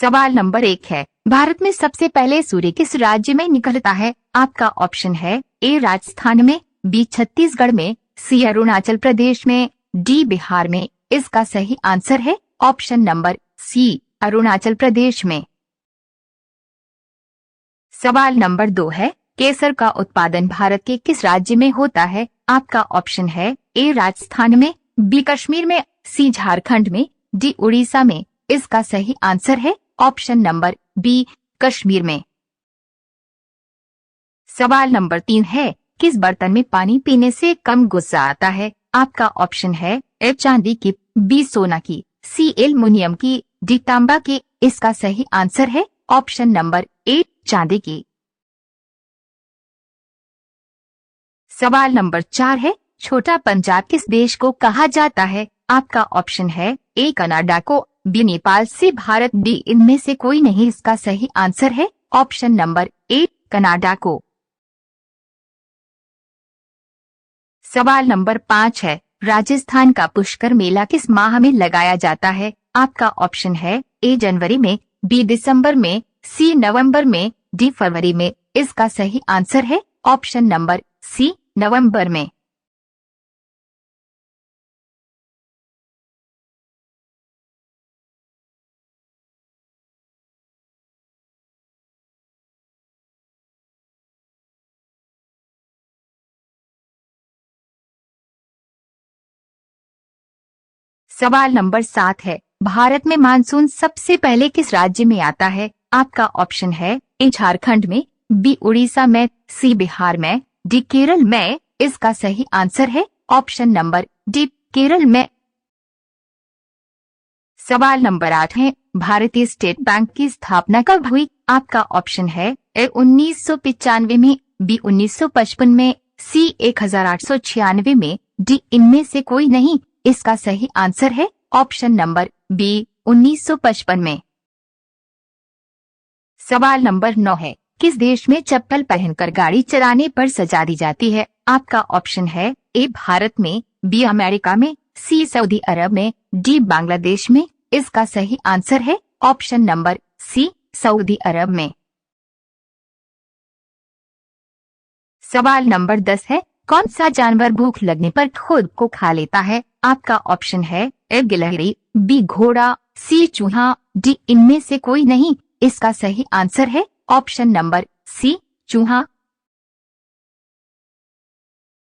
सवाल नंबर 1 है, भारत में सबसे पहले सूर्य किस राज्य में निकलता है? आपका ऑप्शन है ए राजस्थान में, बी छत्तीसगढ़ में, सी अरुणाचल प्रदेश में, डी बिहार में। इसका सही आंसर है ऑप्शन नंबर सी, अरुणाचल प्रदेश में। सवाल नंबर 2 है, केसर का उत्पादन भारत के किस राज्य में होता है? आपका ऑप्शन है ए राजस्थान में, बी कश्मीर में, सी झारखंड में, डी उड़ीसा में। इसका सही आंसर है ऑप्शन नंबर बी, कश्मीर में। सवाल नंबर 3 है, किस बर्तन में पानी पीने से कम गुस्सा आता है? आपका ऑप्शन है ए चांदी की, बी सोना की, सी एल्युमिनियम की, डी तांबा की। इसका सही आंसर है ऑप्शन नंबर ए, चांदी की। सवाल नंबर 4 है, छोटा पंजाब किस देश को कहा जाता है? आपका ऑप्शन है ए कनाडा को, बी नेपाल से भारत, डी इनमें से कोई नहीं। इसका सही आंसर है ऑप्शन नंबर ए, कनाडा को। सवाल नंबर 5 है, राजस्थान का पुष्कर मेला किस माह में लगाया जाता है? आपका ऑप्शन है ए जनवरी में, बी दिसंबर में, सी नवंबर में, डी फरवरी में। इसका सही आंसर है ऑप्शन नंबर सी, नवंबर में। सवाल नंबर 7 है, भारत में मानसून सबसे पहले किस राज्य में आता है? आपका ऑप्शन है ए झारखंड में, बी उड़ीसा में, सी बिहार में, डी केरल में। इसका सही आंसर है ऑप्शन नंबर डी, केरल में। सवाल नंबर 8 है, भारतीय स्टेट बैंक की स्थापना कब हुई? आपका ऑप्शन है ए 1995 में, बी 1955 में, सी 1896 में, डी इनमें से कोई नहीं। इसका सही आंसर है ऑप्शन नंबर बी, 1955 में। सवाल नंबर 9 है, किस देश में चप्पल पहनकर गाड़ी चलाने पर सजा दी जाती है? आपका ऑप्शन है ए भारत में, बी अमेरिका में, सी सऊदी अरब में, डी बांग्लादेश में। इसका सही आंसर है ऑप्शन नंबर सी, सऊदी अरब में। सवाल नंबर 10 है, कौन सा जानवर भूख लगने पर खुद को खा लेता है? आपका ऑप्शन है ए गिलहरी, बी घोड़ा, सी चूहा, डी इनमें से कोई नहीं। इसका सही आंसर है ऑप्शन नंबर सी, चूहा।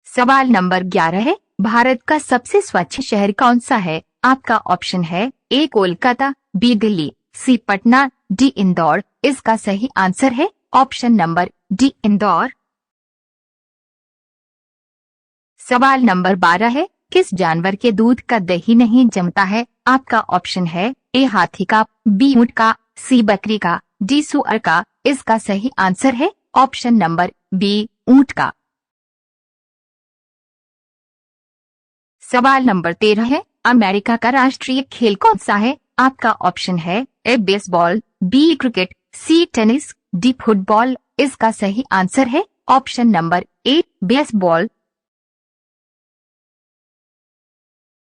सवाल नंबर 11 है, भारत का सबसे स्वच्छ शहर कौन सा है? आपका ऑप्शन है ए कोलकाता, बी दिल्ली, सी पटना, डी इंदौर। इसका सही आंसर है ऑप्शन नंबर डी, इंदौर। सवाल नंबर 12 है, किस जानवर के दूध का दही नहीं जमता है? आपका ऑप्शन है ए हाथी का, बी ऊंट का, सी बकरी का, डी सुअर का। इसका सही आंसर है ऑप्शन नंबर बी, ऊंट का। सवाल नंबर 13 है, अमेरिका का राष्ट्रीय खेल कौन सा है? आपका ऑप्शन है ए बेसबॉल, बी क्रिकेट, सी टेनिस, डी फुटबॉल। इसका सही आंसर है ऑप्शन नंबर ए, बेसबॉल।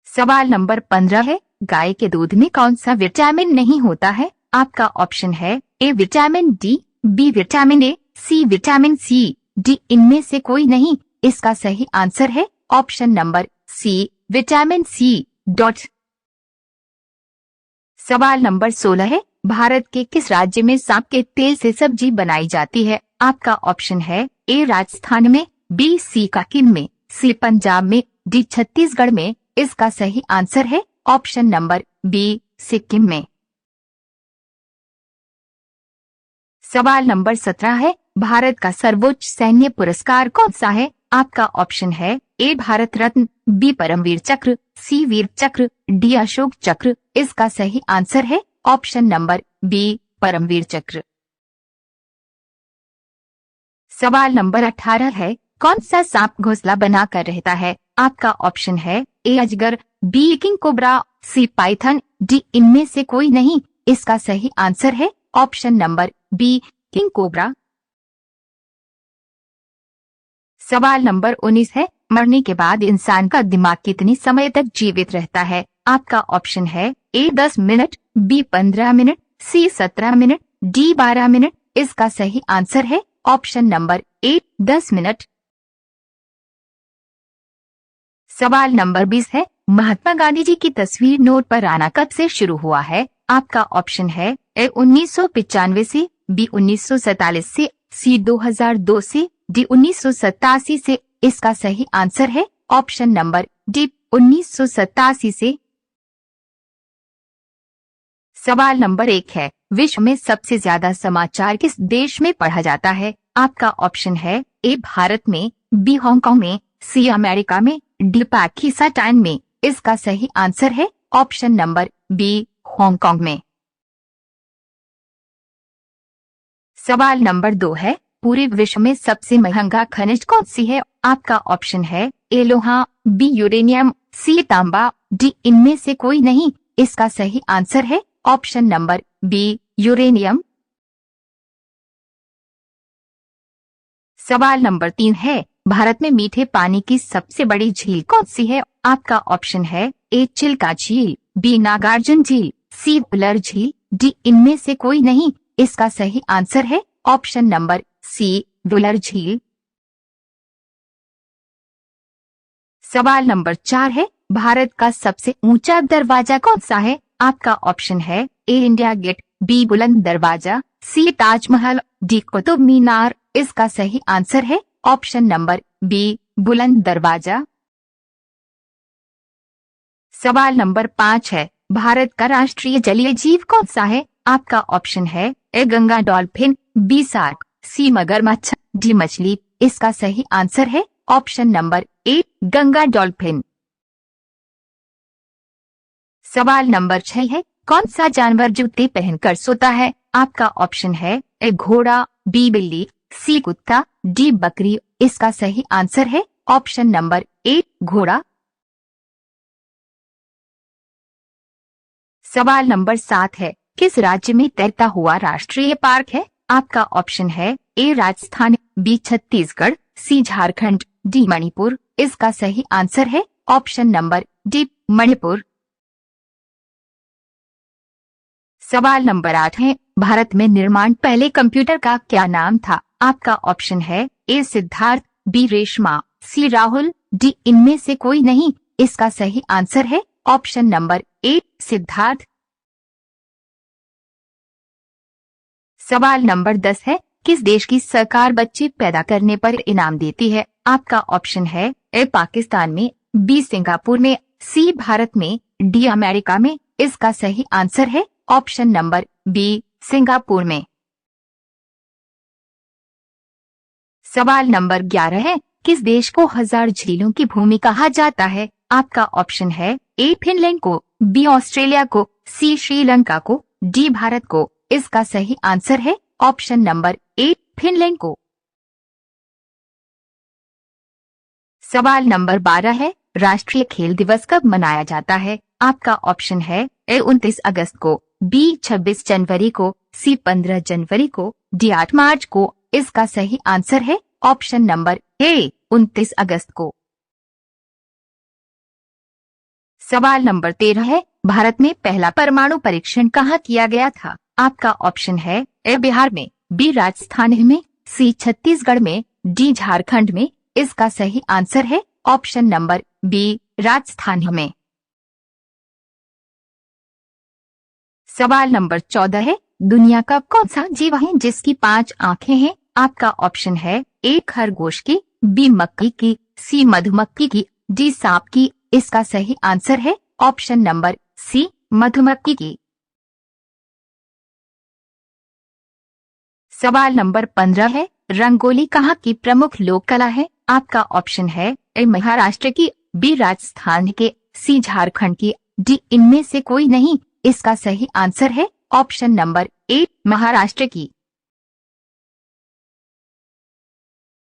सवाल नंबर 15 है, गाय के दूध में कौन सा विटामिन नहीं होता है? आपका ऑप्शन है A vitamin D, B vitamin A, C vitamin C, D इनमें से कोई नहीं। इसका सही आंसर है option number C, vitamin C dot. सवाल नंबर 16 है, भारत के किस राज्य में सांप के तेल से सब्जी बनाई जाती है? आपका ऑप्शन है ए राजस्थान में, बी सिक्किम में, सी पंजाब में, डी छत्तीसगढ़ में। इसका सही आंसर है ऑप्शन नंबर बी, सिक्किम में। सवाल नंबर 17 है, भारत का सर्वोच्च सैन्य पुरस्कार कौन सा है? आपका ऑप्शन है ए भारत रत्न, बी परमवीर चक्र, सी वीर चक्र, डी अशोक चक्र। इसका सही आंसर है ऑप्शन नंबर बी, परमवीर चक्र। सवाल नंबर 18 है, कौन सा सांप घोंसला बनाकर रहता है? आपका ऑप्शन है ए अजगर, B king cobra, C python, D इनमें से कोई नहीं। इसका सही आंसर है option number B, king cobra. सवाल नंबर 19 है, मरने के बाद इंसान का दिमाग कितने समय तक जीवित रहता है? आपका ऑप्शन है ए 10 मिनट, बी 15 मिनट, सी 17 मिनट, डी 12 मिनट। इसका सही आंसर है ऑप्शन नंबर ए 10 मिनट। सवाल नंबर 20 है, महात्मा गांधी जी की तस्वीर नोट पर आना कब से शुरू हुआ है? आपका ऑप्शन है ए 1995 से, बी 1947 से, सी 2002 से, डी 1987 से। इसका सही आंसर है ऑप्शन नंबर डी 1987 से। सवाल नंबर 1 है, विश्व में सबसे ज्यादा समाचार किस देश में पढ़ा जाता है? आपका ऑप्शन है ए भारत में, बी हांगकांग में, सी अमेरिका में, डी पाकिस्तान में। इसका सही आंसर है ऑप्शन नंबर बी हांगकांग में। सवाल नंबर 2 है, पूरे विश्व में सबसे महंगा खनिज कौन सी है? आपका ऑप्शन है ए लोहा, बी यूरेनियम, सी तांबा, डी इनमें से कोई नहीं। इसका सही आंसर है ऑप्शन नंबर बी यूरेनियम। सवाल नंबर 3 है, भारत में मीठे पानी की सबसे बड़ी झील कौन सी है? आपका ऑप्शन है ए चिल्का झील, बी नागार्जुन झील, सी वुलर झील, डी इनमें से कोई नहीं। इसका सही आंसर है ऑप्शन नंबर सी वुलर झील। सवाल नंबर 4 है, भारत का सबसे ऊंचा दरवाजा कौन सा है? आपका ऑप्शन है ए इंडिया गेट, बी बुलंद दरवाजा, सी ताजमहल, डी कुतुब मीनार। इसका सही आंसर है ऑप्शन नंबर बी बुलंद दरवाजा। सवाल नंबर 5 है, भारत का राष्ट्रीय जलीय जीव कौन सा है? आपका ऑप्शन है ए गंगा डॉल्फिन, बी शार्क, सी मगरमच्छ, डी मछली। इसका सही आंसर है option number A Ganga dolphin. सवाल नंबर 6 है, कौन सा जानवर जूते पहनकर सोता है? आपका ऑप्शन है ए घोड़ा, बी बिल्ली, सी कुत्ता, डी बकरी। इसका सही आंसर है ऑप्शन नंबर ए घोड़ा। सवाल नंबर 7 है, किस राज्य में तैरता हुआ राष्ट्रीय पार्क है? आपका ऑप्शन है ए राजस्थान, बी छत्तीसगढ़, सी झारखंड, डी मणिपुर। इसका सही आंसर है ऑप्शन नंबर डी मणिपुर। सवाल नंबर 8 है, भारत में निर्माण पहले कंप्यूटर का क्या नाम था? आपका ऑप्शन है ए सिद्धार्थ, बी रेशमा, सी राहुल, डी इनमें से कोई नहीं। इसका सही आंसर है ऑप्शन नंबर ए सिद्धार्थ। सवाल नंबर 10 है, किस देश की सरकार बच्चे पैदा करने पर इनाम देती है? आपका ऑप्शन है ए पाकिस्तान में, बी सिंगापुर में, सी भारत में, डी अमेरिका में। इसका सही आंसर है ऑप्शन नंबर बी सिंगापुर में। सवाल नंबर 11 है, किस देश को 1000 झीलों की भूमि कहा जाता है? आपका ऑप्शन है ए फिनलैंड को, बी ऑस्ट्रेलिया को, सी श्रीलंका को, डी भारत को। इसका सही आंसर है ऑप्शन नंबर ए फिनलैंड को। सवाल नंबर 12 है, राष्ट्रीय खेल दिवस कब मनाया जाता है? आपका ऑप्शन है ए 29 अगस्त को, बी 26 जनवरी को, सी 15 जनवरी को, डी 8 मार्च को। इसका सही आंसर है ऑप्शन नंबर ए 29 अगस्त को। सवाल नंबर 13 है, भारत में पहला परमाणु परीक्षण कहाँ किया गया था? आपका ऑप्शन है ए बिहार में, बी राजस्थान में, सी छत्तीसगढ़ में, डी झारखंड में। इसका सही आंसर है ऑप्शन नंबर बी राजस्थान में। सवाल नंबर 14 है, दुनिया का कौन सा जीव है जिसकी 5 आंखें हैं? आपका ऑप्शन है ए खरगोश की, बी मक्खी की, सी मधुमक्खी की, डी सांप की। इसका सही आंसर है ऑप्शन नंबर सी मधुमक्खी की। सवाल नंबर 15 है, रंगोली कहाँ की प्रमुख लोक कला है? आपका ऑप्शन है ए महाराष्ट्र की, बी राजस्थान के, सी झारखंड की, डी इनमें से कोई नहीं। इसका सही आंसर है ऑप्शन नंबर ए महाराष्ट्र की।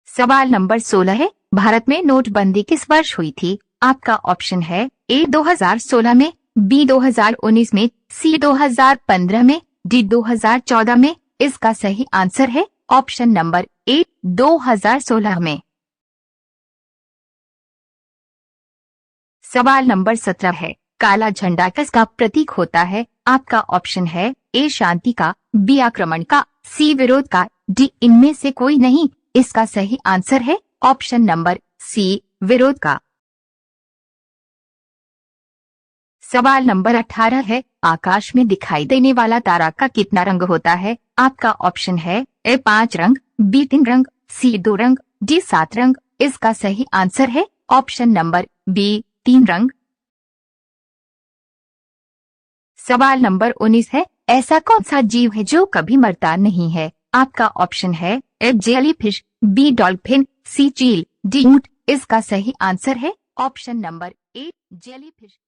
सवाल नंबर 16 है, भारत में नोटबंदी किस वर्ष हुई थी? आपका ऑप्शन है ए 2016 में, बी 2019 में, सी 2015 में, डी 2014 में। इसका सही आंसर है ऑप्शन नंबर ए 2016 में। सवाल नंबर 17 है, काला झंडा किसका प्रतीक होता है? आपका ऑप्शन है ए शांति का, बी आक्रमण का, सी विरोध का, डी इनमें से कोई नहीं। इसका सही आंसर है ऑप्शन नंबर सी विरोध का। सवाल नंबर 18 है, आकाश में दिखाई देने वाला तारा का कितना रंग होता है? आपका ऑप्शन है ए 5 रंग, बी 3 रंग, सी 2 रंग, डी 7 रंग। इसका सही आंसर है ऑप्शन नंबर बी 3 रंग। सवाल नंबर 19 है, ऐसा कौन सा जीव है जो कभी मरता नहीं है? आपका ऑप्शन है ए जेलीफिश, बी डॉल्फिन, सी चील, डी ऊंट। इसका सही आंसर है ऑप्शन नंबर ए जेलीफिश।